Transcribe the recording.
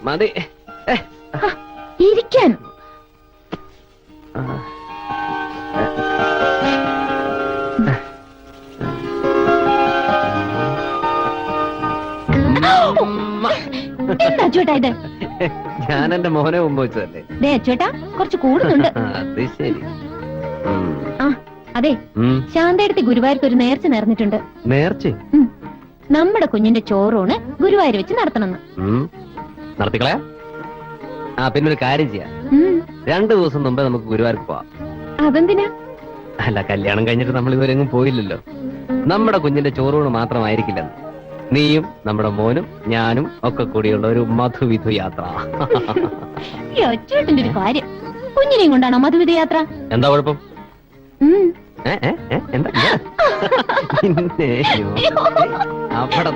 മതി ഇരിക്കാൻ. എന്താ ചേട്ടാ ഇത്? ഞാൻ എന്റെ മോനെ മുമ്പ് വെച്ചതല്ലേ. ദേ ചേട്ടാ, കുറച്ച് കൂടുന്നുണ്ട്. അത് ശരി. ആ അതെ, ശാന്തയെടുത്ത് ഗുരുവായൂർക്ക് ഒരു നേർച്ച നേർന്നിട്ടുണ്ട്. നേർച്ച? നമ്മുടെ കുഞ്ഞിന്റെ ചോറൂണ് ഗുരുവായൂർ വെച്ച് നടത്തണമെന്ന്. നടത്തിക്കളയാ. ആ പിന്നെ ഒരു കാര്യം ചെയ്യാം, 2 ദിവസം മുമ്പേ നമുക്ക് ഗുരുവായൂർക്ക് പോവാം. അതെന്തിനാ? അല്ല, കല്യാണം കഴിഞ്ഞിട്ട് നമ്മൾ ഇതുവരെ എങ്ങും പോയില്ലല്ലോ. നമ്മുടെ കുഞ്ഞിന്റെ ചോറൂണ് മാത്രമായിരിക്കില്ലെന്ന്. നീയും നമ്മുടെ മോനും ഞാനും ഒക്കെ കൂടിയുള്ള ഒരു മധുവിധു യാത്ര. ചേട്ടന്റെ ഒരു കാര്യം, കുഞ്ഞിനെയും കൊണ്ടാണോ മധുവിധു യാത്ര? എന്താ കുഴപ്പം? എന്താ അവിടെ